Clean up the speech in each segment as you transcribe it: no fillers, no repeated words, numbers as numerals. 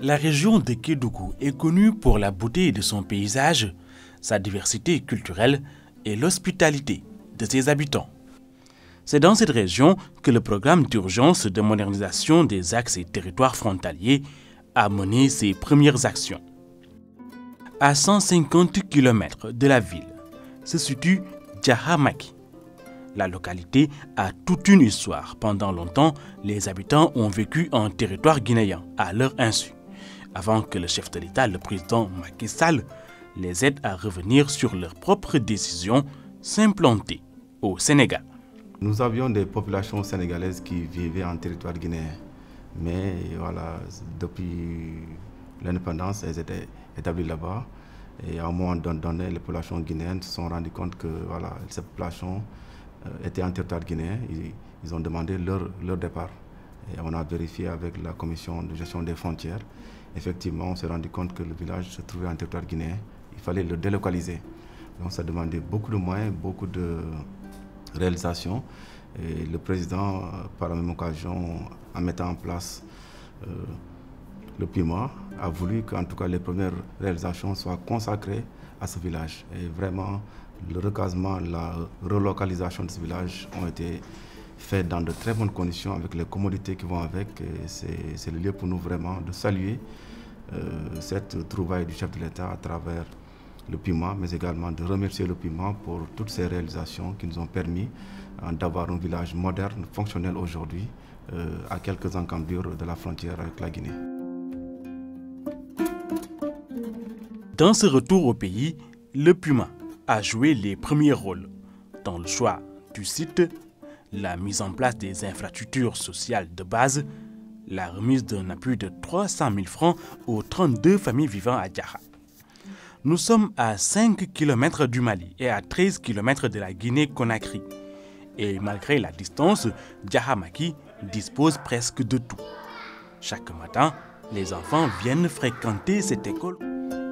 La région de Kédougou est connue pour la beauté de son paysage, sa diversité culturelle et l'hospitalité de ses habitants. C'est dans cette région que le programme d'urgence de modernisation des axes et territoires frontaliers a mené ses premières actions. À 150 km de la ville se situe Djahamaki. La localité a toute une histoire. Pendant longtemps, les habitants ont vécu en territoire guinéen à leur insu, avant que le chef de l'État, le président Macky Sall, les aide à revenir sur leurs propres décisions, s'implanter au Sénégal. Nous avions des populations sénégalaises qui vivaient en territoire guinéen, mais voilà, depuis l'indépendance, elles étaient établies là-bas. Et à un moment donné, les populations guinéennes se sont rendues compte que voilà, ces populations étaient en territoire guinéen. Ils ont demandé leur départ. Et on a vérifié avec la commission de gestion des frontières. Effectivement, on s'est rendu compte que le village se trouvait en territoire guinéen. Il fallait le délocaliser. Donc ça demandait beaucoup de moyens, beaucoup de réalisations. Et le président, par la même occasion, en mettant en place le PIMA, a voulu qu'en tout cas les premières réalisations soient consacrées à ce village. Et vraiment, le recasement, la relocalisation de ce village ont été faits dans de très bonnes conditions avec les commodités qui vont avec. C'est le lieu pour nous vraiment de saluer cette trouvaille du chef de l'État à travers le PIMA, mais également de remercier le PIMA pour toutes ces réalisations qui nous ont permis d'avoir un village moderne, fonctionnel aujourd'hui, à quelques encablures de la frontière avec la Guinée. Dans ce retour au pays, le PIMA a joué les premiers rôles dans le choix du site, la mise en place des infrastructures sociales de base, la remise d'un appui de 300 000 francs aux 32 familles vivant à Djaha. Nous sommes à 5 km du Mali et à 13 km de la Guinée-Conakry. Et malgré la distance, Djahamaki dispose presque de tout. Chaque matin, les enfants viennent fréquenter cette école.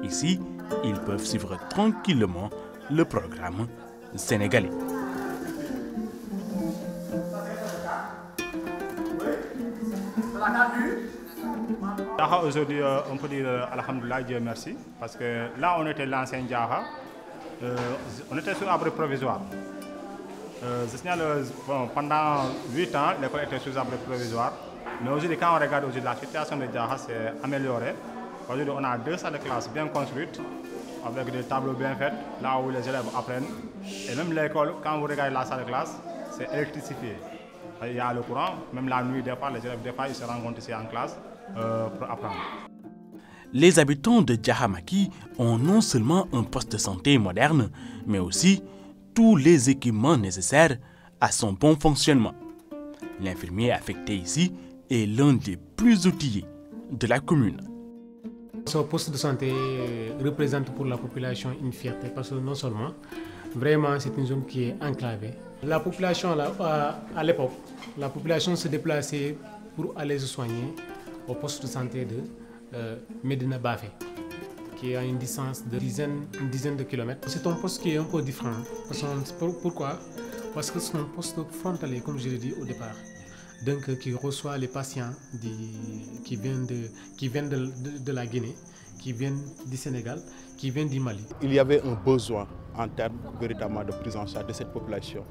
Ici, ils peuvent suivre tranquillement le programme sénégalais. Aujourd'hui, on peut dire Alhamdoulilah, Dieu merci, parce que là, on était l'ancien Djaha, on était sur abri provisoire. Je signale, pendant 8 ans, l'école était sous abri provisoire, mais aujourd'hui, quand on regarde aujourd'hui, la situation de Djaha s'est améliorée. Aujourd'hui, on a 2 salles de classe bien construites, avec des tableaux bien faits, là où les élèves apprennent. Et même l'école, quand vous regardez la salle de classe, c'est électrifié. Il y a le courant, même la nuit, des fois, les élèves, ils se rencontrent ici en classe pour apprendre. Les habitants de Djahamaki ont non seulement un poste de santé moderne, mais aussi tous les équipements nécessaires à son bon fonctionnement. L'infirmier affecté ici est l'un des plus outillés de la commune. Ce poste de santé représente pour la population une fierté parce que non seulement, vraiment c'est une zone qui est enclavée. La population, à l'époque, la population se déplaçait pour aller se soigner au poste de santé de Medina Bafé, qui est à une distance de une dizaine de kilomètres. C'est un poste qui est un peu différent. Pourquoi? Parce que c'est un poste frontalier, comme je l'ai dit au départ. Donc, qui reçoit les patients qui viennent de la Guinée, qui viennent du Sénégal, qui viennent du Mali. Il y avait un besoin en termes véritablement de prise en charge de cette population.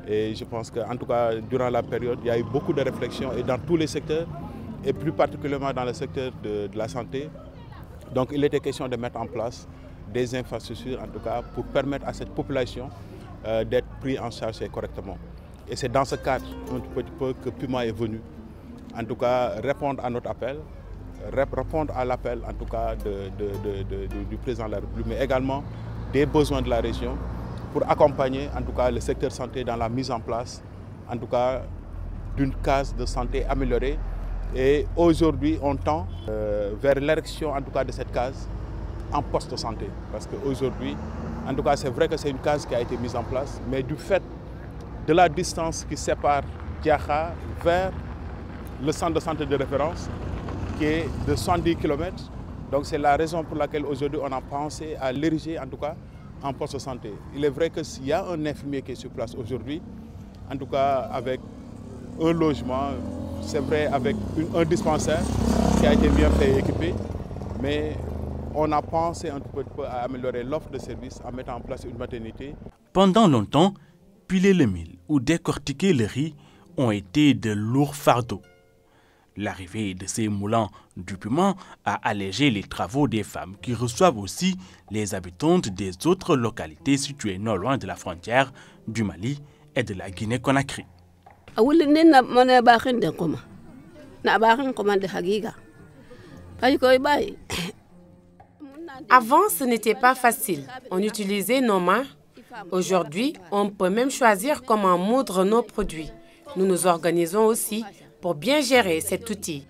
Et je pense qu'en tout cas, durant la période, il y a eu beaucoup de réflexions et dans tous les secteurs, et plus particulièrement dans le secteur de la santé. Donc, il était question de mettre en place des infrastructures, en tout cas, pour permettre à cette population d'être prise en charge correctement. Et c'est dans ce cadre un petit peu que PIMA est venu, en tout cas répondre à notre appel, répondre à l'appel en tout cas du président de la République, mais également des besoins de la région pour accompagner en tout cas le secteur santé dans la mise en place, en tout cas d'une case de santé améliorée. Et aujourd'hui, on tend vers l'érection en tout cas de cette case en poste de santé, parce qu'aujourd'hui, en tout cas, c'est vrai que c'est une case qui a été mise en place, mais du fait de la distance qui sépare Djaha vers le centre de santé de référence, qui est de 70 km. Donc c'est la raison pour laquelle aujourd'hui on a pensé à l'ériger en tout cas en poste de santé. Il est vrai qu'il y a un infirmier qui est sur place aujourd'hui, en tout cas avec un logement, c'est vrai avec un dispensaire, qui a été bien fait et équipé, mais on a pensé un peu à améliorer l'offre de services en mettant en place une maternité. Pendant longtemps, piler le mil ou décortiquer le riz ont été de lourds fardeaux. L'arrivée de ces moulins du piment a allégé les travaux des femmes qui reçoivent aussi les habitantes des autres localités situées non loin de la frontière du Mali et de la Guinée-Conakry. Avant, ce n'était pas facile. On utilisait nos mains. Aujourd'hui, on peut même choisir comment moudre nos produits. Nous nous organisons aussi pour bien gérer cet outil.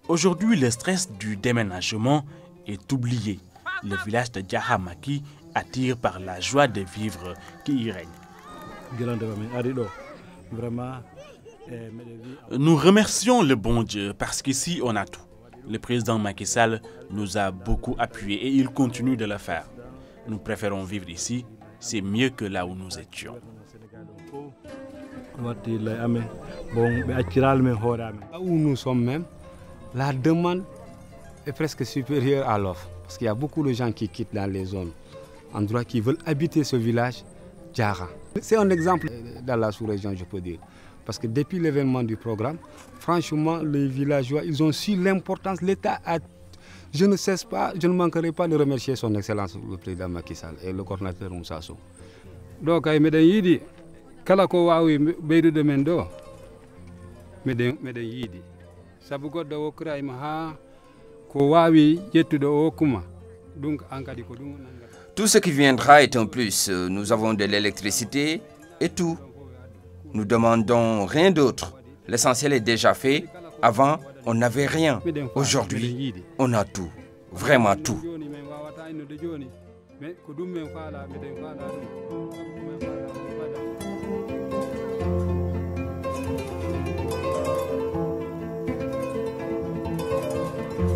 Aujourd'hui, le stress du déménagement est oublié. Le village de Djahamaki attire par la joie de vivre qui y règne. Nous remercions le bon Dieu parce qu'ici on a tout. Le président Macky Sall nous a beaucoup appuyés et il continue de le faire. Nous préférons vivre ici, c'est mieux que là où nous étions. Là où nous sommes même, la demande est presque supérieure à l'offre. Parce qu'il y a beaucoup de gens qui quittent dans les zones, endroits qui veulent habiter ce village, Djara. C'est un exemple dans la sous-région, je peux dire. Parce que depuis l'événement du programme, franchement, les villageois, ils ont su l'importance. L'État a... Je ne cesse pas, je ne manquerai pas de remercier son Excellence, le président Macky Sall et le coordinateur Moussa Sow. Donc, meɗen yiiɗi kala ko wawi ɓeydude men ɗo meɗen yiiɗi sabu goɗɗo wokkirayima ha ko wawi ƴettude o wokkuma donc an kadi ko ɗum nangata. Tout ce qui viendra est un plus. Nous avons de l'électricité et tout. Nous demandons rien d'autre. L'essentiel est déjà fait. Avant, on n'avait rien. Aujourd'hui, on a tout. Vraiment tout.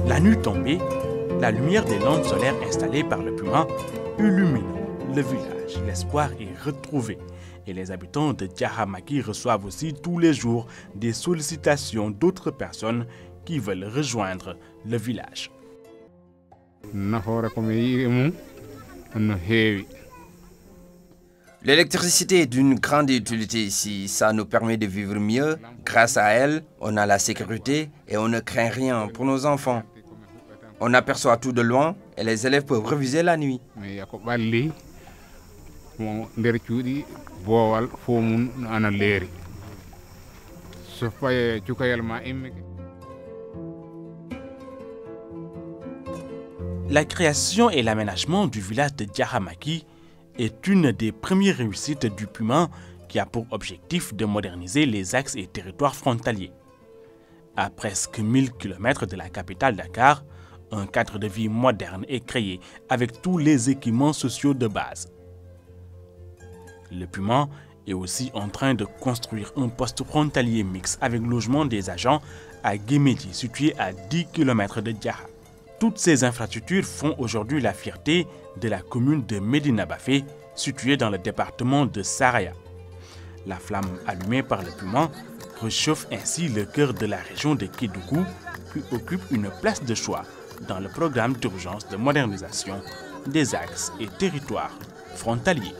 La nuit tombée, la lumière des lampes solaires installées par le Puma illumine le village. L'espoir est retrouvé. Et les habitants de Djahamaki reçoivent aussi tous les jours des sollicitations d'autres personnes qui veulent rejoindre le village. L'électricité est d'une grande utilité ici. Ça nous permet de vivre mieux. Grâce à elle, on a la sécurité et on ne craint rien pour nos enfants. On aperçoit tout de loin et les élèves peuvent réviser la nuit. La création et l'aménagement du village de Djahamaki est une des premières réussites du Puma qui a pour objectif de moderniser les axes et territoires frontaliers. À presque 1000 km de la capitale Dakar, un cadre de vie moderne est créé avec tous les équipements sociaux de base. Le Puma est aussi en train de construire un poste frontalier mixte avec logement des agents à Guémédi, situé à 10 km de Djaha. Toutes ces infrastructures font aujourd'hui la fierté de la commune de Médina Bafé, située dans le département de Saraya. La flamme allumée par le Puma réchauffe ainsi le cœur de la région de Kédougou, qui occupe une place de choix dans le programme d'urgence de modernisation des axes et territoires frontaliers.